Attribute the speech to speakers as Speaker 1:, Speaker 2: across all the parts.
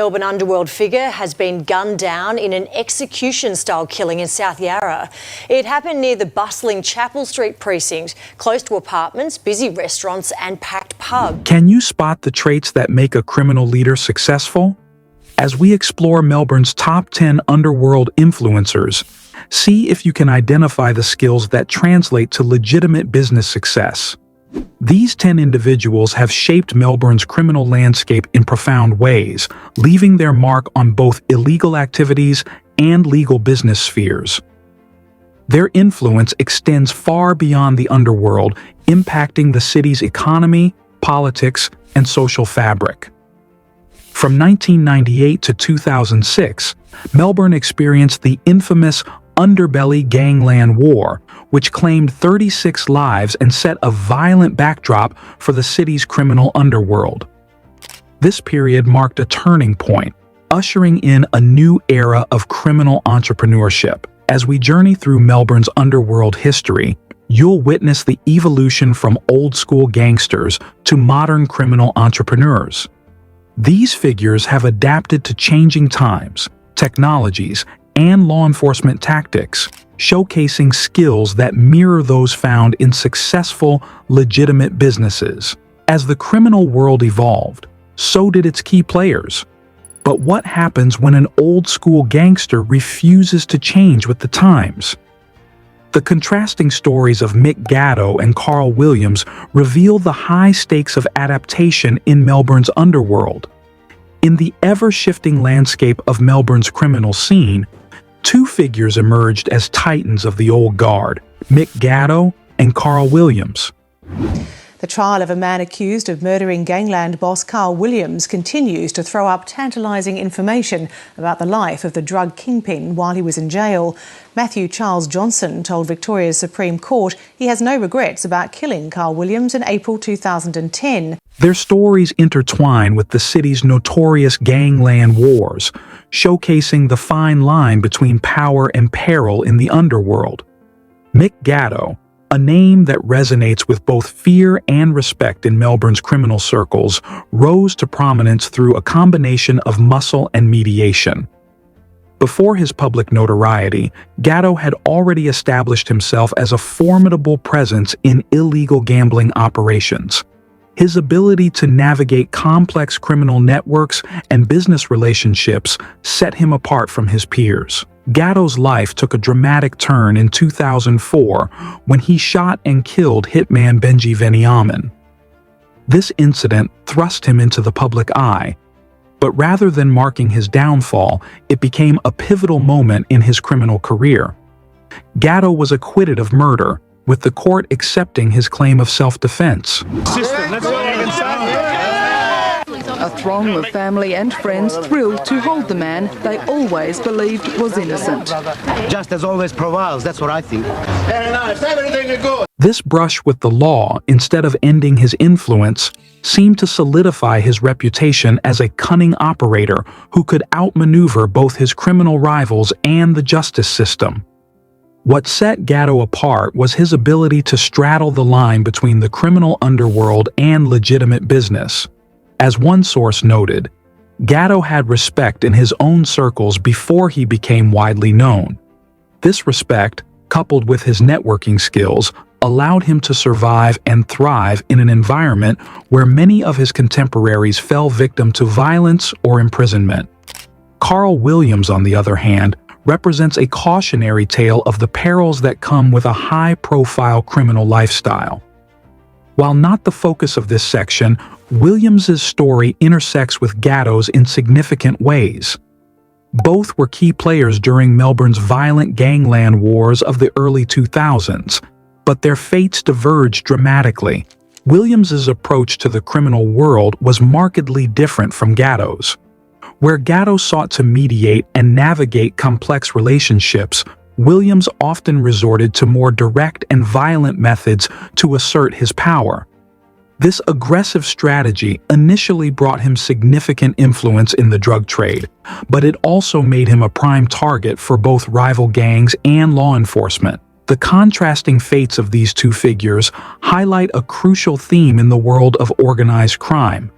Speaker 1: Melbourne underworld figure has been gunned down in an execution-style killing in South Yarra. It happened near the bustling Chapel Street precinct, close to apartments, busy restaurants and packed pubs.
Speaker 2: Can you spot the traits that make a criminal leader successful? As we explore Melbourne's top 10 underworld influencers, see if you can identify the skills that translate to legitimate business success. These 10 individuals have shaped Melbourne's criminal landscape in profound ways, leaving their mark on both illegal activities and legal business spheres. Their influence extends far beyond the underworld, impacting the city's economy, politics, and social fabric. From 1998 to 2006, Melbourne experienced the infamous Underbelly Gangland War, which claimed 36 lives and set a violent backdrop for the city's criminal underworld. This period marked a turning point, ushering in a new era of criminal entrepreneurship. As we journey through Melbourne's underworld history, you'll witness the evolution from old-school gangsters to modern criminal entrepreneurs. These figures have adapted to changing times, technologies, and law enforcement tactics, showcasing skills that mirror those found in successful, legitimate businesses. As the criminal world evolved, so did its key players. But what happens when an old-school gangster refuses to change with the times? The contrasting stories of Mick and Carl Williams reveal the high stakes of adaptation in Melbourne's underworld. In the ever-shifting landscape of Melbourne's criminal scene, two figures emerged as titans of the old guard, Mick and Carl Williams.
Speaker 3: The trial of a man accused of murdering gangland boss Carl Williams continues to throw up tantalising information about the life of the drug kingpin while he was in jail. Matthew Charles Johnson told Victoria's Supreme Court he has no regrets about killing Carl Williams in April 2010.
Speaker 2: Their stories intertwine with the city's notorious gangland wars, showcasing the fine line between power and peril in the underworld. Mick, a name that resonates with both fear and respect in Melbourne's criminal circles, rose to prominence through a combination of muscle and mediation. Before his public notoriety, Gatto had already established himself as a formidable presence in illegal gambling operations. His ability to navigate complex criminal networks and business relationships set him apart from his peers. Gatto's life took a dramatic turn in 2004 when he shot and killed hitman Benji Veniamin. This incident thrust him into the public eye, but rather than marking his downfall, it became a pivotal moment in his criminal career. Gatto was acquitted of murder, with the court accepting his claim of self-defense.
Speaker 4: A throng of family and friends thrilled to hold the man they always believed was innocent.
Speaker 5: Justice always prevails, that's what I think.
Speaker 2: This brush with the law, instead of ending his influence, seemed to solidify his reputation as a cunning operator who could outmaneuver both his criminal rivals and the justice system. What set Gatto apart was his ability to straddle the line between the criminal underworld and legitimate business. As one source noted, Gatto had respect in his own circles before he became widely known. This respect, coupled with his networking skills, allowed him to survive and thrive in an environment where many of his contemporaries fell victim to violence or imprisonment. Carl Williams, on the other hand, represents a cautionary tale of the perils that come with a high-profile criminal lifestyle. While not the focus of this section, Williams's story intersects with Gatto's in significant ways. Both were key players during Melbourne's violent gangland wars of the early 2000s, but their fates diverged dramatically. Williams's approach to the criminal world was markedly different from Gatto's. Where Gatto sought to mediate and navigate complex relationships, Williams often resorted to more direct and violent methods to assert his power. This aggressive strategy initially brought him significant influence in the drug trade, but it also made him a prime target for both rival gangs and law enforcement. The contrasting fates of these two figures highlight a crucial theme in the world of organized crime.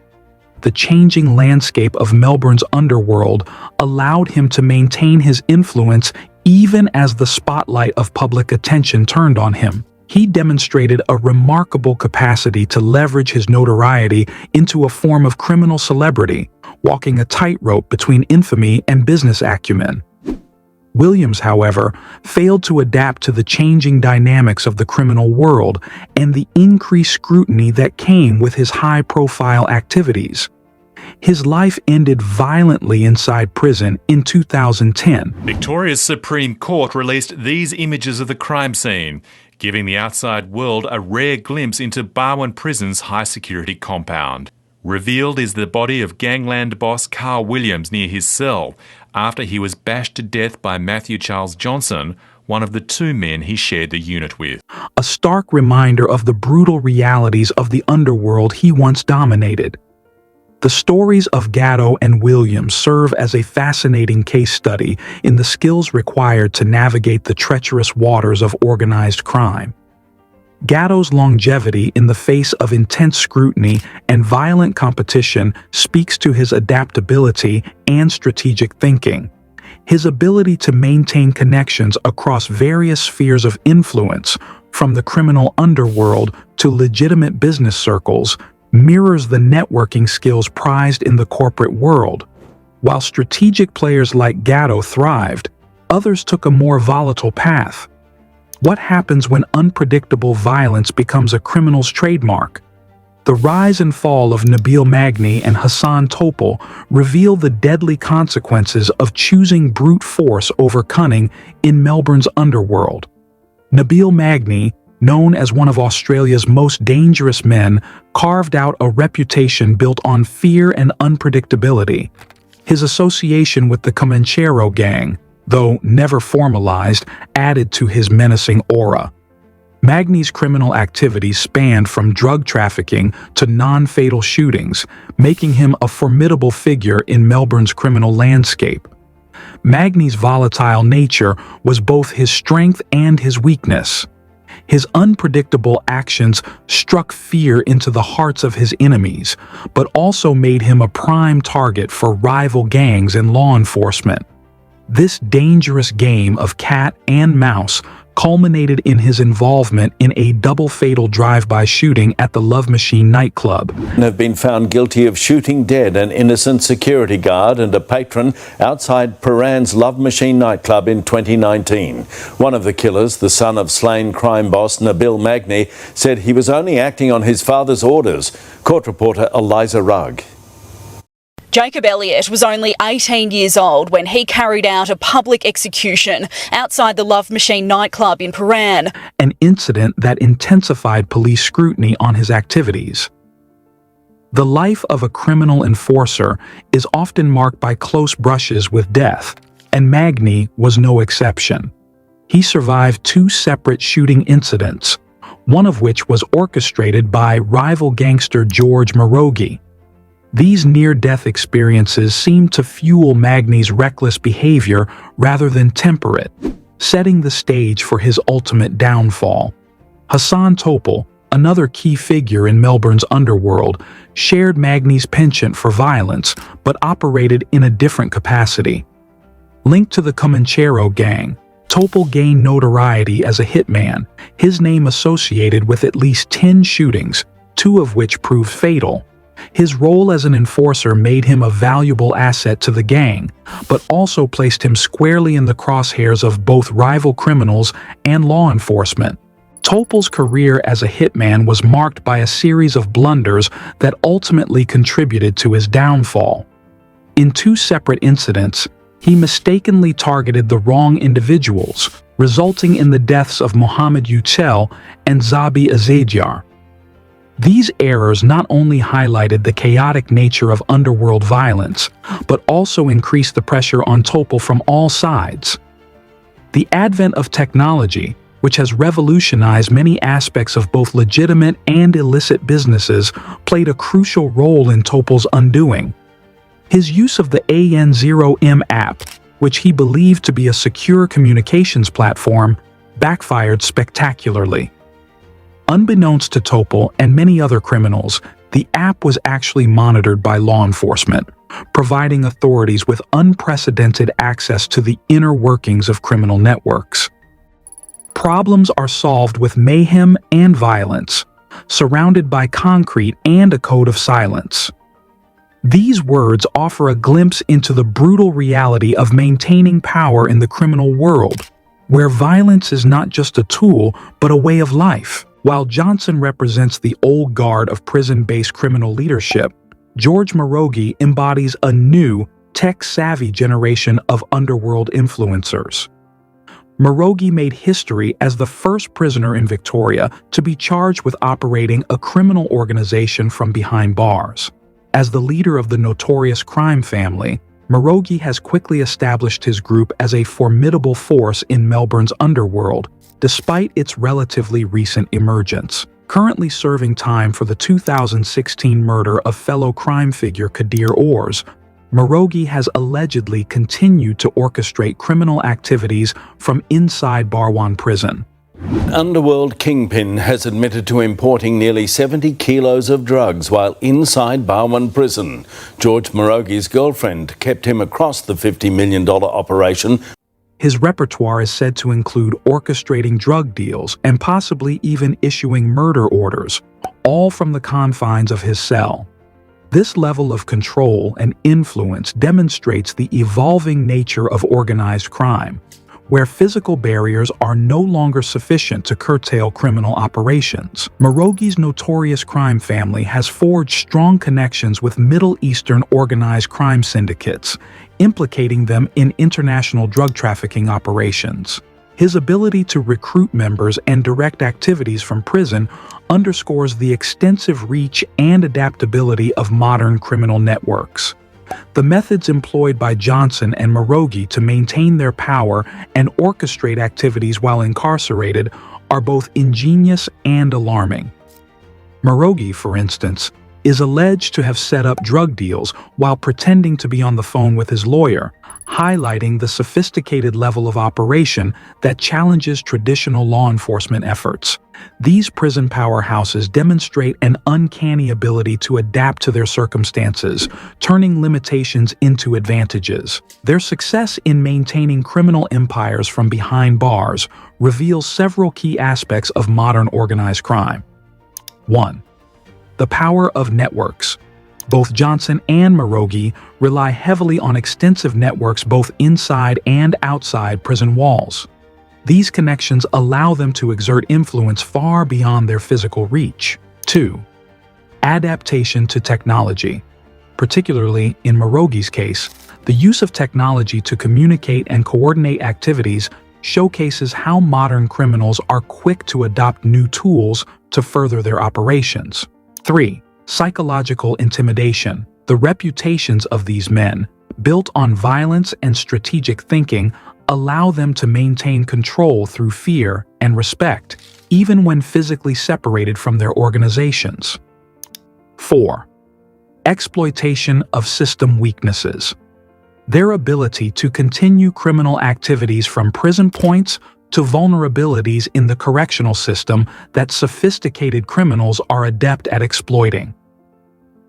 Speaker 2: the changing landscape of Melbourne's underworld allowed him to maintain his influence even as the spotlight of public attention turned on him. He demonstrated a remarkable capacity to leverage his notoriety into a form of criminal celebrity, walking a tightrope between infamy and business acumen. Williams, however, failed to adapt to the changing dynamics of the criminal world and the increased scrutiny that came with his high-profile activities. His life ended violently inside prison in 2010.
Speaker 6: Victoria's Supreme Court released these images of the crime scene, giving the outside world a rare glimpse into Barwon Prison's high-security compound. Revealed is the body of gangland boss Carl Williams near his cell, after he was bashed to death by Matthew Charles Johnson, one of the two men he shared the unit with.
Speaker 2: A stark reminder of the brutal realities of the underworld he once dominated. The stories of Gatto and Williams serve as a fascinating case study in the skills required to navigate the treacherous waters of organized crime. Gatto's longevity in the face of intense scrutiny and violent competition speaks to his adaptability and strategic thinking. His ability to maintain connections across various spheres of influence, from the criminal underworld to legitimate business circles, mirrors the networking skills prized in the corporate world. While strategic players like Gatto thrived, others took a more volatile path. What happens when unpredictable violence becomes a criminal's trademark? The rise and fall of Nabil Magny and Hassan Topol reveal the deadly consequences of choosing brute force over cunning in Melbourne's underworld. Nabil Magny, known as one of Australia's most dangerous men, carved out a reputation built on fear and unpredictability. His association with the Comanchero gang, though never formalized, added to his menacing aura. Magny's criminal activities spanned from drug trafficking to non-fatal shootings, making him a formidable figure in Melbourne's criminal landscape. Magny's volatile nature was both his strength and his weakness. His unpredictable actions struck fear into the hearts of his enemies, but also made him a prime target for rival gangs and law enforcement. This dangerous game of cat and mouse culminated in his involvement in a double fatal drive-by shooting at the Love Machine nightclub.
Speaker 7: Have been found guilty of shooting dead an innocent security guard and a patron outside Paran's Love Machine nightclub in 2019. One of the killers, the son of slain crime boss Nabil Magny, said he was only acting on his father's orders. Court reporter Eliza Rugg.
Speaker 8: Jacob Elliott was only 18 years old when he carried out a public execution outside the Love Machine nightclub in Paran.
Speaker 2: An incident that intensified police scrutiny on his activities. The life of a criminal enforcer is often marked by close brushes with death, and Magny was no exception. He survived 2 separate shooting incidents, one of which was orchestrated by rival gangster George Marogi. These near-death experiences seem to fuel Magny's reckless behavior rather than temper it, setting the stage for his ultimate downfall. Hassan Topol, another key figure in Melbourne's underworld, shared Magny's penchant for violence but operated in a different capacity. Linked to the Comanchero gang, Topol gained notoriety as a hitman, his name associated with at least 10 shootings, 2 of which proved fatal. His role as an enforcer made him a valuable asset to the gang, but also placed him squarely in the crosshairs of both rival criminals and law enforcement. Topol's career as a hitman was marked by a series of blunders that ultimately contributed to his downfall. In 2 separate incidents, he mistakenly targeted the wrong individuals, resulting in the deaths of Mohammed Utel and Zabi Azadyar. These errors not only highlighted the chaotic nature of underworld violence, but also increased the pressure on Topol from all sides. The advent of technology, which has revolutionized many aspects of both legitimate and illicit businesses, played a crucial role in Topol's undoing. His use of the AN0M app, which he believed to be a secure communications platform, backfired spectacularly. Unbeknownst to Topol and many other criminals, The app was actually monitored by law enforcement, providing authorities with unprecedented access to the inner workings of criminal networks. Problems are solved with mayhem and violence, surrounded by concrete and a code of silence. These words offer a glimpse into the brutal reality of maintaining power in the criminal world, where violence is not just a tool, but a way of life. While Johnson represents the old guard of prison-based criminal leadership, George Marogi embodies a new, tech-savvy generation of underworld influencers. Marogi made history as the first prisoner in Victoria to be charged with operating a criminal organization from behind bars. As the leader of the notorious crime family, Marogi has quickly established his group as a formidable force in Melbourne's underworld, despite its relatively recent emergence. Currently serving time for the 2016 murder of fellow crime figure Kadir Ors, Marogi has allegedly continued to orchestrate criminal activities from inside Barwon prison.
Speaker 7: Underworld kingpin has admitted to importing nearly 70 kilos of drugs while inside Barwon prison. George Marogi's girlfriend kept him across the $50 million operation.
Speaker 2: His repertoire is said to include orchestrating drug deals and possibly even issuing murder orders, all from the confines of his cell. This level of control and influence demonstrates the evolving nature of organized crime, where physical barriers are no longer sufficient to curtail criminal operations. Marogi's notorious crime family has forged strong connections with Middle Eastern organized crime syndicates, implicating them in international drug trafficking operations. His ability to recruit members and direct activities from prison underscores the extensive reach and adaptability of modern criminal networks. The methods employed by Johnson and Marogi to maintain their power and orchestrate activities while incarcerated are both ingenious and alarming. Marogi, for instance, is alleged to have set up drug deals while pretending to be on the phone with his lawyer, highlighting the sophisticated level of operation that challenges traditional law enforcement efforts. These prison powerhouses demonstrate an uncanny ability to adapt to their circumstances, turning limitations into advantages. Their success in maintaining criminal empires from behind bars reveals several key aspects of modern organized crime. 1. The power of networks. Both Johnson and Marogi rely heavily on extensive networks both inside and outside prison walls. These connections allow them to exert influence far beyond their physical reach. 2. Adaptation to technology. Particularly in Marogi's case, the use of technology to communicate and coordinate activities showcases how modern criminals are quick to adopt new tools to further their operations. 3. Psychological intimidation. The reputations of these men, built on violence and strategic thinking, allow them to maintain control through fear and respect, even when physically separated from their organizations. 4. Exploitation of system weaknesses. Their ability to continue criminal activities from prison points to vulnerabilities in the correctional system that sophisticated criminals are adept at exploiting.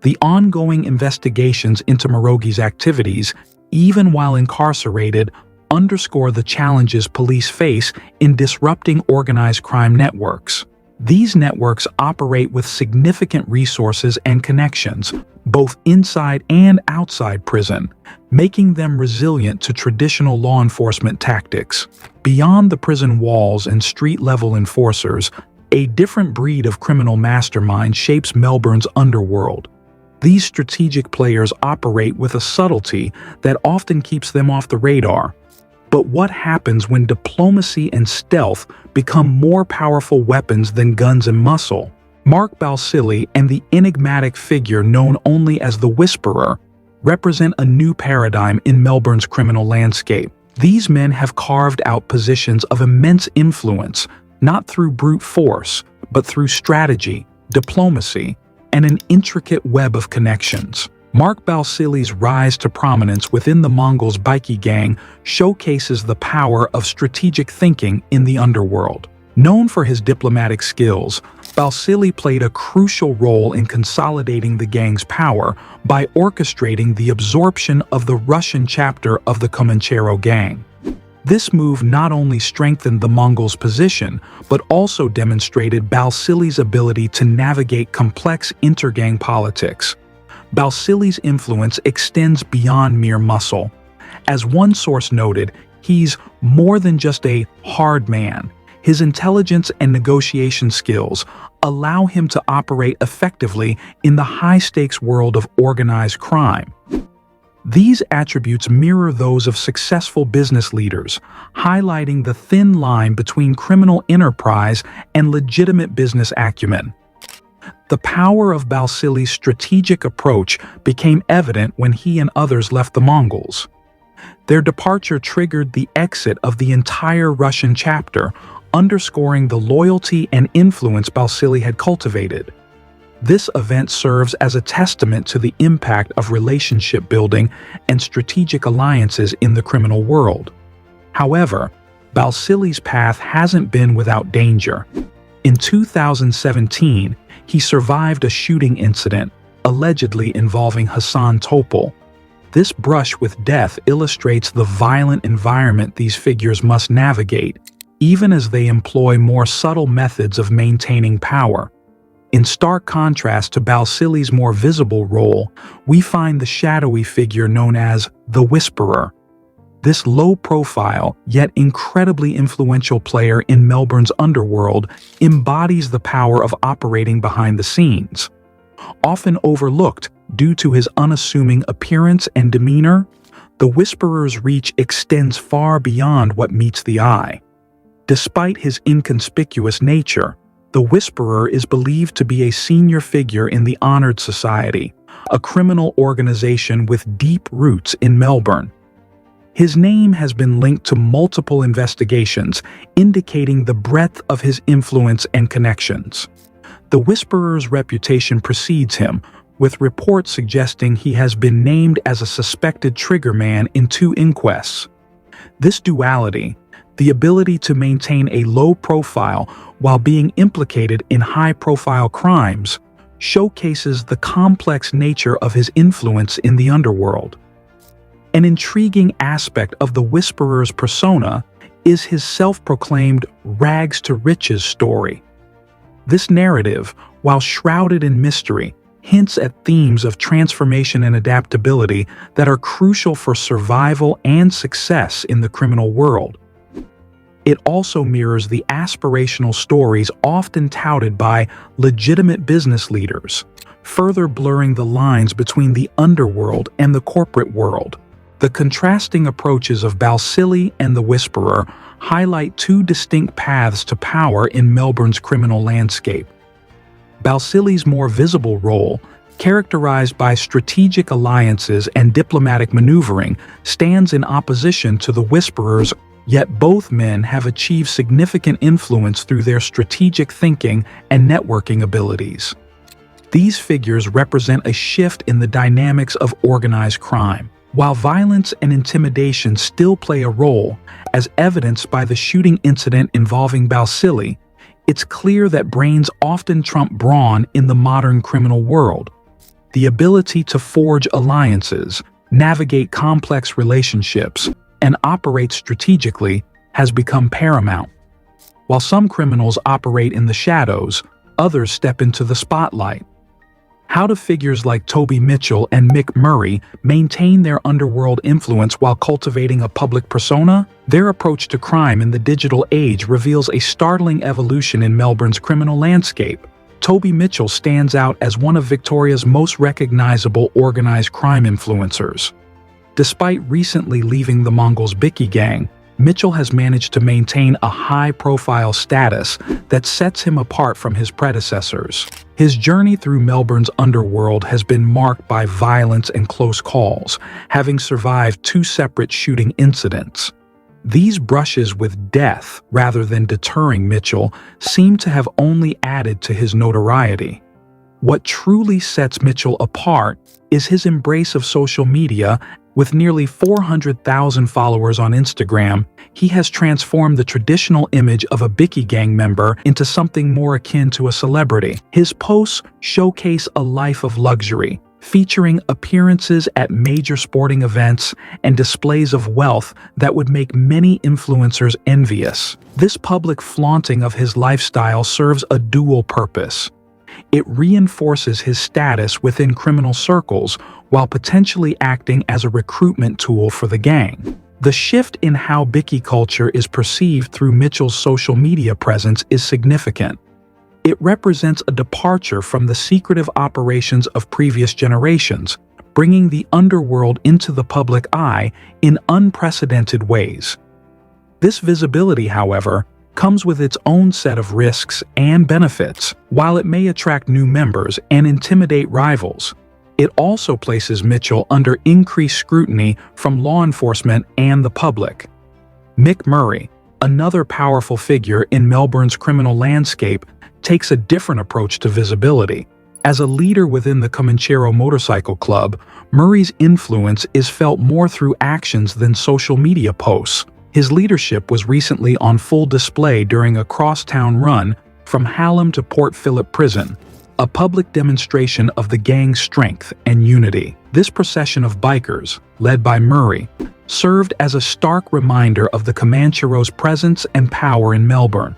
Speaker 2: The ongoing investigations into Marogi's activities, even while incarcerated, underscore the challenges police face in disrupting organized crime networks. These networks operate with significant resources and connections, both inside and outside prison, making them resilient to traditional law enforcement tactics. Beyond the prison walls and street-level enforcers, a different breed of criminal mastermind shapes Melbourne's underworld. These strategic players operate with a subtlety that often keeps them off the radar. But what happens when diplomacy and stealth become more powerful weapons than guns and muscle? Mark Balsillie and the enigmatic figure known only as the Whisperer represent a new paradigm in Melbourne's criminal landscape. These men have carved out positions of immense influence, not through brute force, but through strategy, diplomacy, and an intricate web of connections. Mark Balsillie's rise to prominence within the Mongols' bikie gang showcases the power of strategic thinking in the underworld. Known for his diplomatic skills, Balsili played a crucial role in consolidating the gang's power by orchestrating the absorption of the Russian chapter of the Comanchero gang. This move not only strengthened the Mongols' position, but also demonstrated Balsili's ability to navigate complex intergang politics. Balsili's influence extends beyond mere muscle. As one source noted, he's more than just a hard man. His intelligence and negotiation skills allow him to operate effectively in the high-stakes world of organized crime. These attributes mirror those of successful business leaders, highlighting the thin line between criminal enterprise and legitimate business acumen. The power of Balsili's strategic approach became evident when he and others left the Mongols. Their departure triggered the exit of the entire Russian chapter, underscoring the loyalty and influence Balsili had cultivated. This event serves as a testament to the impact of relationship building and strategic alliances in the criminal world. However, Balsili's path hasn't been without danger. In 2017, he survived a shooting incident, allegedly involving Hassan Topal. This brush with death illustrates the violent environment these figures must navigate, even as they employ more subtle methods of maintaining power. In stark contrast to Balsili's more visible role, we find the shadowy figure known as the Whisperer. This low-profile, yet incredibly influential player in Melbourne's underworld embodies the power of operating behind the scenes. Often overlooked due to his unassuming appearance and demeanor, the Whisperer's reach extends far beyond what meets the eye. Despite his inconspicuous nature, the Whisperer is believed to be a senior figure in the Honoured Society, a criminal organization with deep roots in Melbourne. His name has been linked to multiple investigations, indicating the breadth of his influence and connections. The Whisperer's reputation precedes him, with reports suggesting he has been named as a suspected triggerman in 2 inquests. This duality, the ability to maintain a low profile while being implicated in high-profile crimes, showcases the complex nature of his influence in the underworld. An intriguing aspect of the Whisperer's persona is his self-proclaimed rags-to-riches story. This narrative, while shrouded in mystery, hints at themes of transformation and adaptability that are crucial for survival and success in the criminal world. It also mirrors the aspirational stories often touted by legitimate business leaders, further blurring the lines between the underworld and the corporate world. The contrasting approaches of Balsili and the Whisperer highlight 2 distinct paths to power in Melbourne's criminal landscape. Balsili's more visible role, characterized by strategic alliances and diplomatic maneuvering, stands in opposition to the Whisperer's. Yet both men have achieved significant influence through their strategic thinking and networking abilities. These figures represent a shift in the dynamics of organized crime. While violence and intimidation still play a role, as evidenced by the shooting incident involving Balsili, it's clear that brains often trump brawn in the modern criminal world. The ability to forge alliances, navigate complex relationships, and operate strategically has become paramount. While some criminals operate in the shadows, others step into the spotlight. How do figures like Toby Mitchell and Mick Murray maintain their underworld influence while cultivating a public persona? Their approach to crime in the digital age reveals a startling evolution in Melbourne's criminal landscape. Toby Mitchell stands out as one of Victoria's most recognizable organized crime influencers. Despite recently leaving the Mongols' Bicky gang, Mitchell has managed to maintain a high-profile status that sets him apart from his predecessors. His journey through Melbourne's underworld has been marked by violence and close calls, having survived 2 separate shooting incidents. These brushes with death, rather than deterring Mitchell, seem to have only added to his notoriety. What truly sets Mitchell apart is his embrace of social media With nearly 400,000 followers on Instagram, he has transformed the traditional image of a Bikie gang member into something more akin to a celebrity. His posts showcase a life of luxury, featuring appearances at major sporting events and displays of wealth that would make many influencers envious. This public flaunting of his lifestyle serves a dual purpose. It reinforces his status within criminal circles while potentially acting as a recruitment tool for the gang. The shift in how Bikie culture is perceived through Mitchell's social media presence is significant. It represents a departure from the secretive operations of previous generations, bringing the underworld into the public eye in unprecedented ways. This visibility, however, comes with its own set of risks and benefits. While it may attract new members and intimidate rivals, it also places Mitchell under increased scrutiny from law enforcement and the public. Mick Murray, another powerful figure in Melbourne's criminal landscape, takes a different approach to visibility. As a leader within the Comanchero Motorcycle Club, Murray's influence is felt more through actions than social media posts. His leadership was recently on full display during a crosstown run from Hallam to Port Phillip Prison, a public demonstration of the gang's strength and unity. This procession of bikers, led by Murray, served as a stark reminder of the Comanchero's presence and power in Melbourne.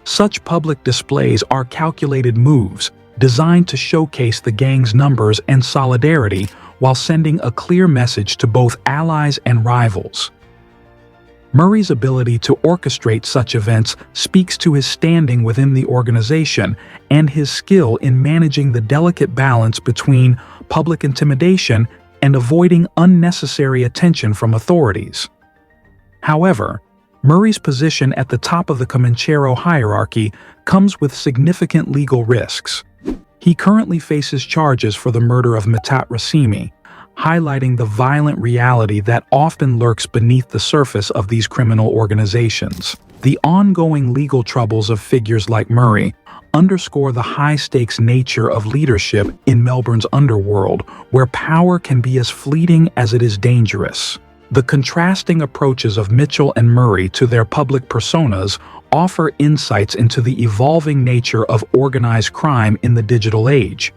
Speaker 2: Such public displays are calculated moves designed to showcase the gang's numbers and solidarity while sending a clear message to both allies and rivals. Murray's ability to orchestrate such events speaks to his standing within the organization and his skill in managing the delicate balance between public intimidation and avoiding unnecessary attention from authorities. However, Murray's position at the top of the Comanchero hierarchy comes with significant legal risks. He currently faces charges for the murder of Matat Racimi, highlighting the violent reality that often lurks beneath the surface of these criminal organizations. The ongoing legal troubles of figures like Murray underscore the high-stakes nature of leadership in Melbourne's underworld, where power can be as fleeting as it is dangerous. The contrasting approaches of Mitchell and Murray to their public personas offer insights into the evolving nature of organized crime in the digital age.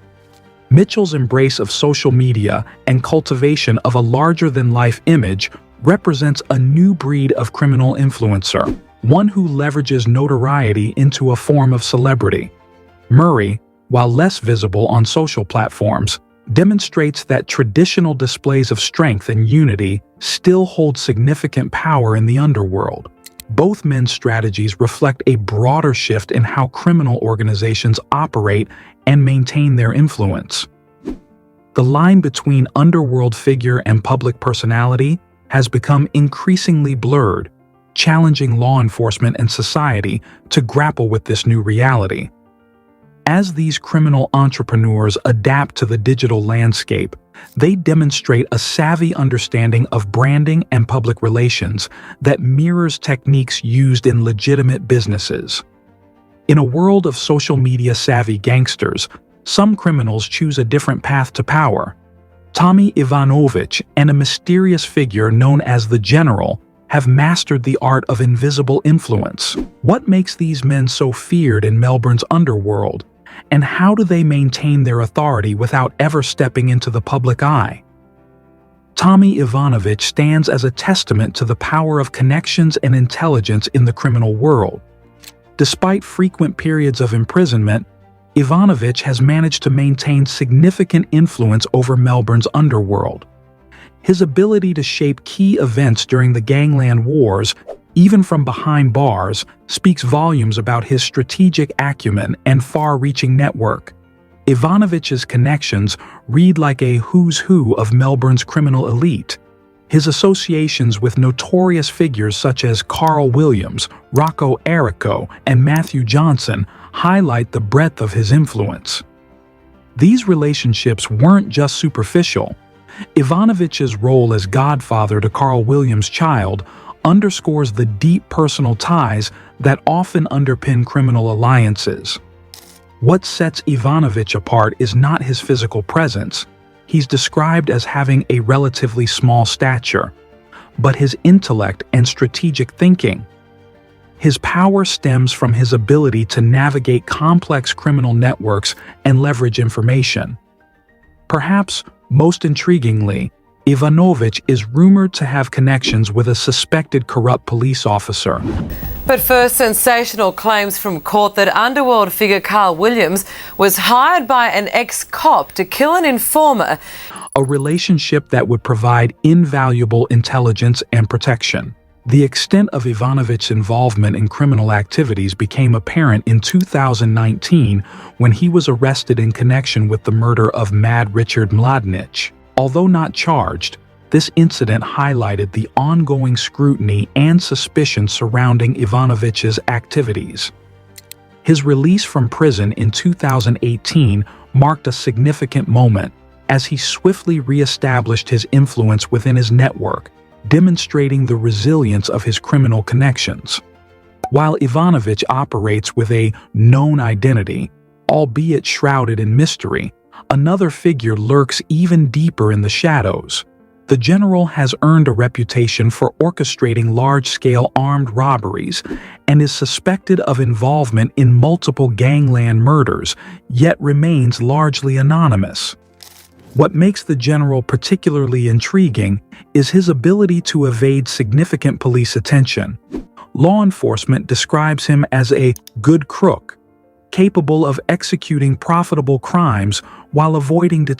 Speaker 2: Mitchell's embrace of social media and cultivation of a larger-than-life image represents a new breed of criminal influencer, one who leverages notoriety into a form of celebrity. Murray, while less visible on social platforms, demonstrates that traditional displays of strength and unity still hold significant power in the underworld. Both men's strategies reflect a broader shift in how criminal organizations operate and maintain their influence. The line between underworld figure and public personality has become increasingly blurred, challenging law enforcement and society to grapple with this new reality. As these criminal entrepreneurs adapt to the digital landscape, they demonstrate a savvy understanding of branding and public relations that mirrors techniques used in legitimate businesses. In a world of social media-savvy gangsters, some criminals choose a different path to power. Tommy Ivanovich and a mysterious figure known as the General have mastered the art of invisible influence. What makes these men so feared in Melbourne's underworld? And how do they maintain their authority without ever stepping into the public eye? Tommy Ivanovich stands as a testament to the power of connections and intelligence in the criminal world. Despite frequent periods of imprisonment, Ivanovich has managed to maintain significant influence over Melbourne's underworld. His ability to shape key events during the gangland wars, even from behind bars, speaks volumes about his strategic acumen and far-reaching network. Ivanovich's connections read like a who's who of Melbourne's criminal elite. His associations with notorious figures such as Carl Williams, Rocco Errico, and Matthew Johnson highlight the breadth of his influence. These relationships weren't just superficial. Ivanovich's role as godfather to Carl Williams' child underscores the deep personal ties that often underpin criminal alliances. What sets Ivanovich apart is not his physical presence. He's described as having a relatively small stature, but his intellect and strategic thinking. His power stems from his ability to navigate complex criminal networks and leverage information. Perhaps most intriguingly, Ivanovic is rumored to have connections with a suspected corrupt police officer.
Speaker 9: But first, sensational claims from court that underworld figure Carl Williams was hired by an ex-cop to kill an informer.
Speaker 2: A relationship that would provide invaluable intelligence and protection. The extent of Ivanovic's involvement in criminal activities became apparent in 2019 when he was arrested in connection with the murder of Mad Richard Mladinic. Although not charged, this incident highlighted the ongoing scrutiny and suspicion surrounding Ivanovic's activities. His release from prison in 2018 marked a significant moment as he swiftly re-established his influence within his network, demonstrating the resilience of his criminal connections. While Ivanovic operates with a known identity, albeit shrouded in mystery, another figure lurks even deeper in the shadows. The general has earned a reputation for orchestrating large-scale armed robberies and is suspected of involvement in multiple gangland murders, yet remains largely anonymous. What makes the general particularly intriguing is his ability to evade significant police attention. Law enforcement describes him as a good crook, capable of executing profitable crimes while avoiding detection.